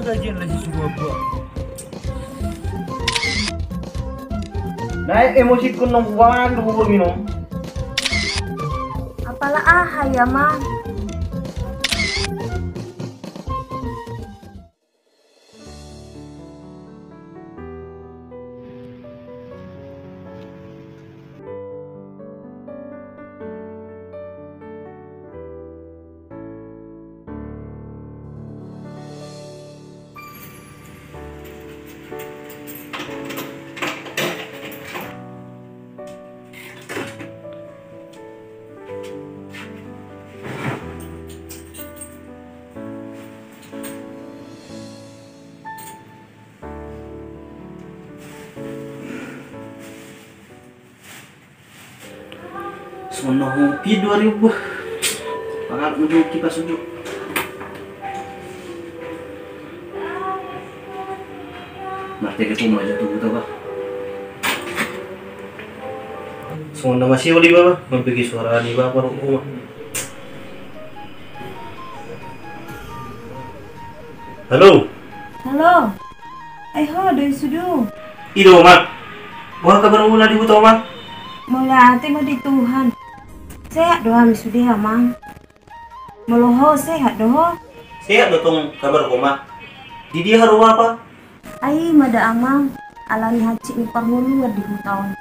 gajian lagi sudah gua. Naik emosi ku nong buang dulu minum. Apalah ya mang. Sono ngopi 2000. Pangat menuju kita sejuk. Mati ke rumah aja tuh apa? Sono masih oli baba, mempergi suara di baba rumah. Halo. Halo. Ho dari sudu. Ido mak. Wah kabar mula di buta mak. Mula ate mo di Tuhan. Sehat doa mi sudi mang. Meloho sehat doho. Sehat dotong kabar ko mak. Di dia haru apa? Ai mada amang. Alani haci ni pangulu di hutaon.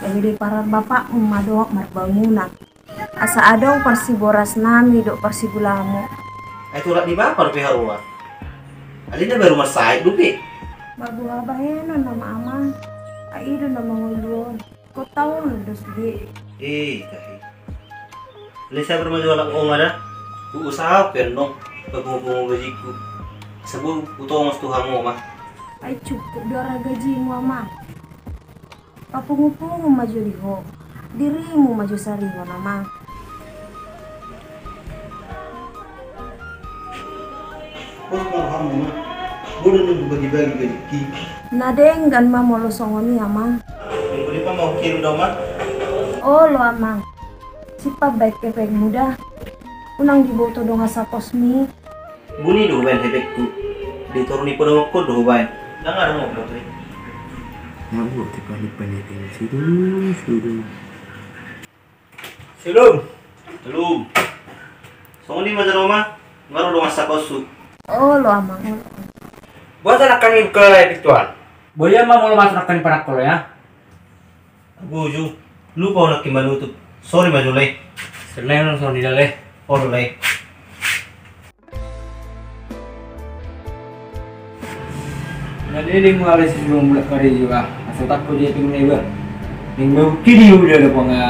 Bagi di para bapak madoak marbangunan. Asa adong persiboras nami dok persibulamu. Ay tulad di ba para piharuan? Alin na baru masay dupi. Babu abahenon nama amang. Ai do nama nguluon. Kau tahu lo dos di. Tahi. Lesa bermajual ako nga na. Uusaha pero pag-umupungo gajiku. Sabu utong mas tuhang mo ma. Ay cukup dora gajimu amang. Papungu-pungu maju liho. Dirimu maju sariho namang. Kau paham ma. Boleh nunggu bagi-bagi gaji. Nadenggan mamolo songoni amang. Hindi pa mau kiro daw ma. Oh lo amang. Si baik kepeng muda. Unang diboto dong sa posmi. Buni do ben hebekku. Dituruni po daw ko do ben. Dangar mo to. Mabuti palit-palitin sudu. Silum. Song di majan ma. Ngaro do sa kosu. Oh lo amang. Buat anak kami ke virtual. Boleh mah mau masuk akan panak kalau ya. Buju. Lupa nak kimanutup. Sorry majulay. Selain langsung di dalam. Orulay. Nadiling mo alis yung mulak ka rin juga. Asal takut dia ping neighbor. Ninggu kiri udah ada ponga.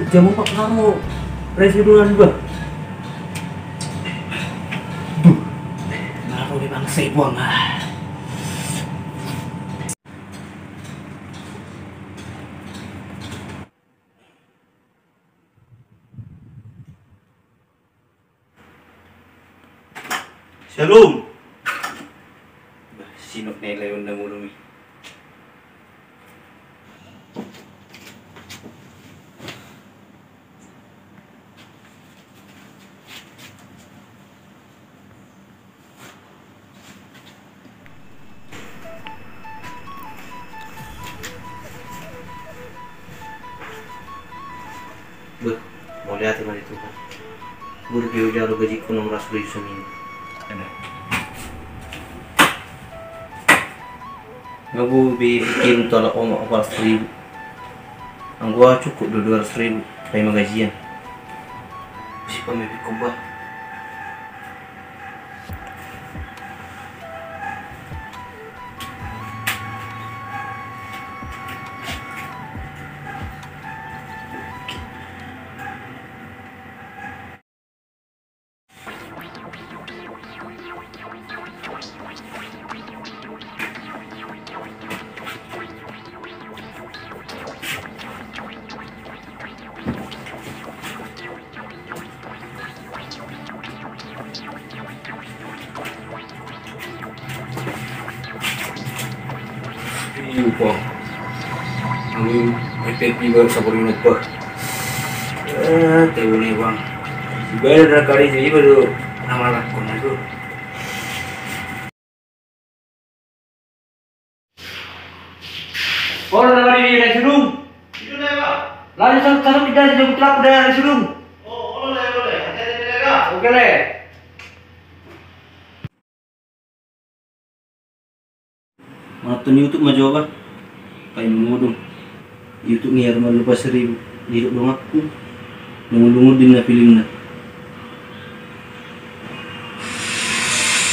Jamu pak kamu. Residuan juga. Naruh di bangsa buang ah. Shalom. Sinok na ilayon na mulumi. Bah, mau lihat mana itu kan? Buru kau jauh gaji ku 600.000 seminggu. Ada. Ngabu bikin tolak omong 400.000. Ang gua cukup 200.000 kayak magajian. Si pemilik kubah. Iyo po. Ang pipi baru sabun inut pa. Tayo na bang. Siguro na kari sa iba do. Namalak ko na do. Orang na kari na sulung. Itu na ba? Lalu sama kita jadi putra kuda sulung. Oh, boleh. Hati-hati jaga. Oke le. Nonton YouTube mah coba. Kayak ngudung. YouTube ngiyar mah lupa 1000. Hidup dong aku. Nunggu-nunggu din na film na.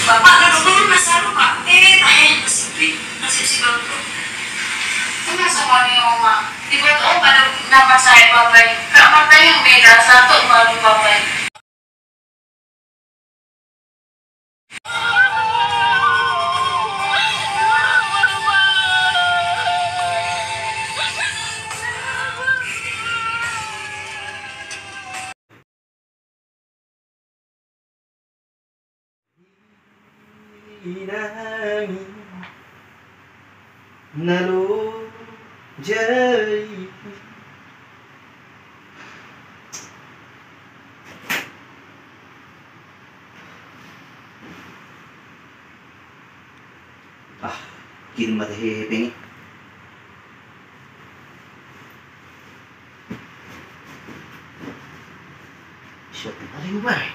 Bapak duduk dulu Mas Haru, Pak. Masih si Bangku. Itu masa kami oma. Tiba-tiba pada nama saya Bapak. Kak mata yang beda, satu baru Bapak. Inami Nalo Jai kirim mata hehe pengi. Siapa yang ada yang baik?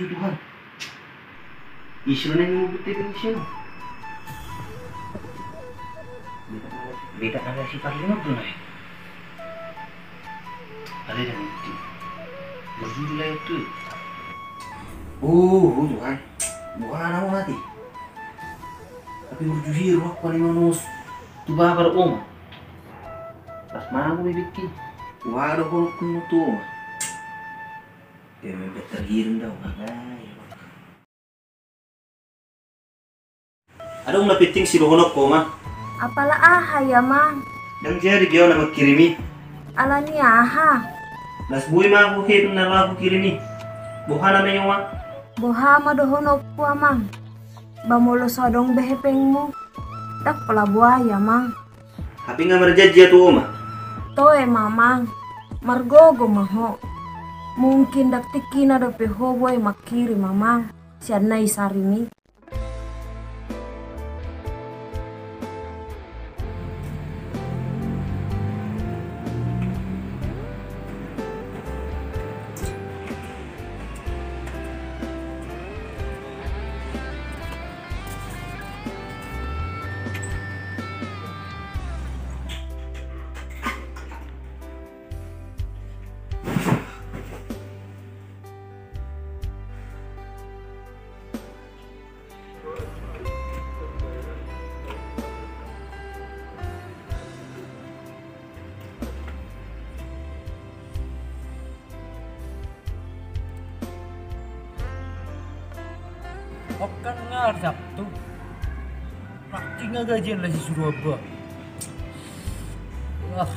Tuhan. Isu na yung buti ng isu. Beda na si Parlino doon eh. Ada yang bukti. Berjudul itu. Tuhan. Bukan ako mati. Tapi berjudul ako ni manus. Tu babar om. Pas mana aku bikin. Waduh kalau kena tu. Dia memang terhirum dah, makanya. Ada orang napiting si Rohonok ko, ma. Apalah aha ya mang. Dan jadi dia nak kirimi. Alani aha. Las bui ma aku hit na aku kirimi. Buhana me ma. Boha madohonok ko mang. Bamulo sodong behepeng mo. Tak pala buaya mang. Tapi nga marjadja tu ma. Toe mamang. Margogo maho. Mungkin dak tiki na do pehoboy makiri mamang. Siya na isarimi. Okan ngar Sabtu. Pasti nggak gajian lah si Suraba. Wah.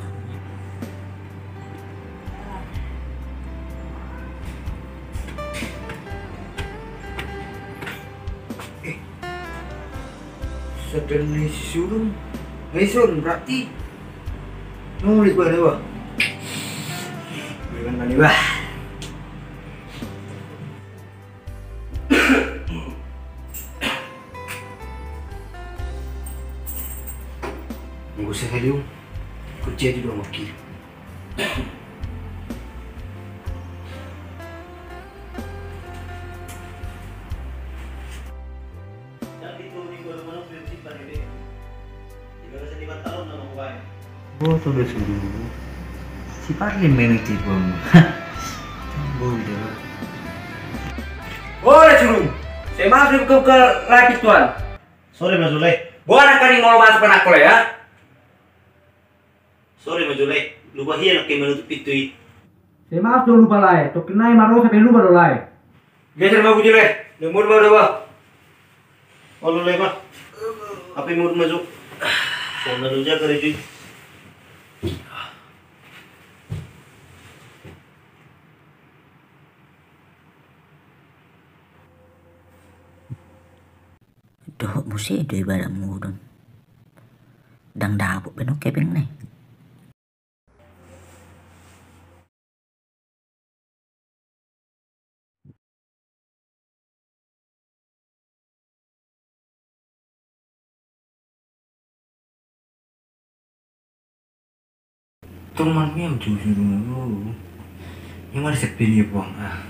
Sedang ni si Surung. Mesun berarti. Nulis ba ba? Gimana nih bah? Nggak usah kaliu, kerja di doang maki. Oh, tuh suruh. Si parlemen itu bang. Boleh. Boleh suruh. Saya masuk ke rakit tuan. Sorry Mas Zulay. Bukan akan mau masuk ke nakol ya. Sorry Mas Zulay. Lupa hiya nak menutup pintu. Saya maaf dulu lupa lai. Tok kenai maro sampai lupa dulu lai. Geser mau bujur le. Lemur mau dewa. Oh Zulay mah. Apa yang mau masuk? Kau nak kerja kerja. Doh musi do ibadah mudon. Dang dabu benok kepeng nih. Teman yang jujur dulu. Yang mana sepi buang ah.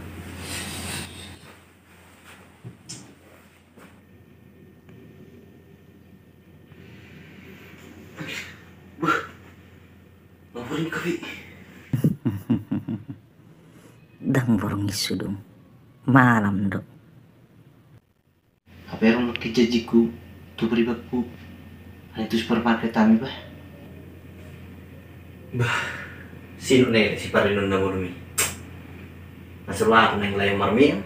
Ngapain kafe? Dang borong isudong. Malam dok. Apa yang nak kejajiku tu peribadku? Hanya itu supermarket kami bah. Bah, sino nih si Parinon na murmi. Masalah aku neng layang marmi.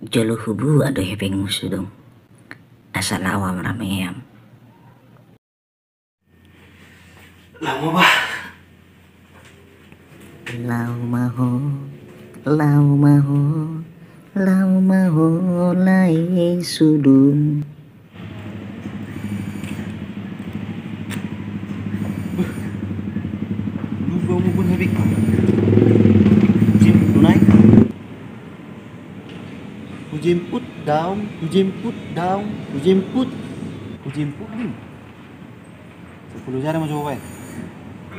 Jolo hubu ada hepeng musudong. Asal awam rameyam. Lama bah. Lau maho lai sudung. Lupa mo pun habik. Tunai. Kujemput down ni. 10 cara mau coba.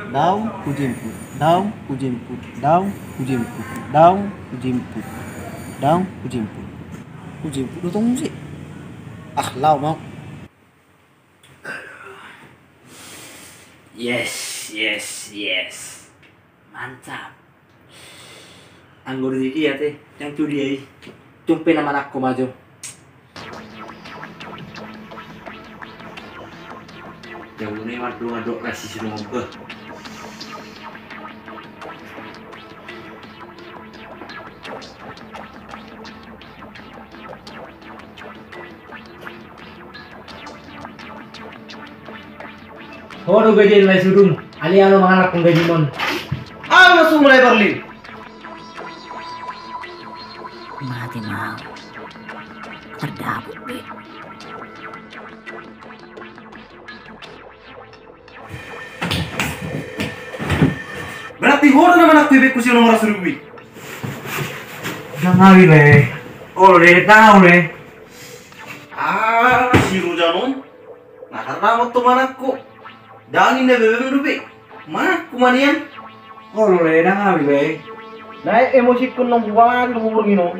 Down, kujemput. Kujemput lu tunggu sih. Ah, lau mau. Yes. Mantap. Anggur dikit ya teh, yang tu dia. Tumpen nama aku maju. Yang ini ngaduk kasih sudah ngobrol. Hono gaji lai sudung, ali alo manganak kong gaji mon. Masuk mulai Berlin. Mati mau. Terdabu be. Berarti hono naman aku bebek kusi nomor 1000. Jangan le. Oh le tahu le. Si Rujanon. Nah karena mau teman aku. Dangin deh bebek rupi. Mana kumanian? Oh le jangan le. Naik emosi ku nong buang ke bubur gino.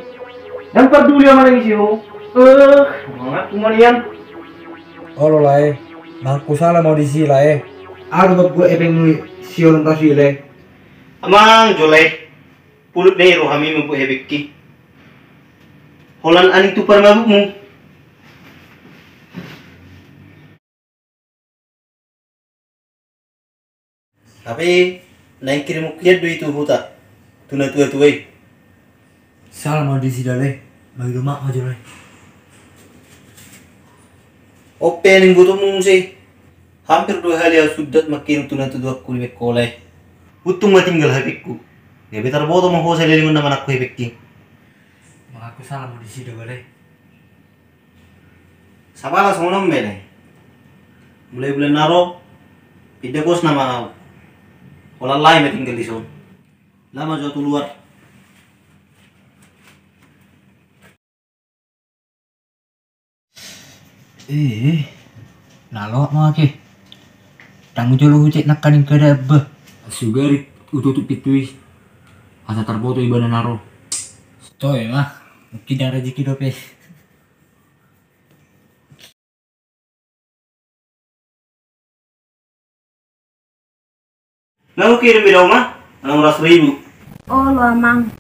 Dan peduli sama lagi sih. Mana kumanian? Oh le. Aku salah mau disila Aku buat gue ebeng siyon kasih le. Amang jolai. Pulut nih rohami mampu hebeki. Holan aning tupar mabukmu. Tapi naik kirim kiat do itu huta. Tuna tua tuai. Salah mau disila le. Bagi rumah aja le. Ope ning butuhmu sih. Hampir 2 hari ya sudah makin tuna tua kulimek kolai. Utung matinggal hebekku. Ya betar boto mau hosa lelingon naman aku hebeki. Aku salah mau disila le. Sabala sama nombel. Mulai bulan naro. Ide bos nama aku. Wala lain na tinggal di son. Lama jauh luar. Nalo mau ke. Tanggung jolo hucek nak kaning kada bah. Sugari ututup pitui. Asa terboto ibadah naro. Stoy mah. Mungkin ada rezeki dope. Lalu kirim di rumah 600.000. Oh lo amang.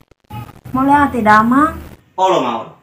Mulai hati damang. Oh lo mau.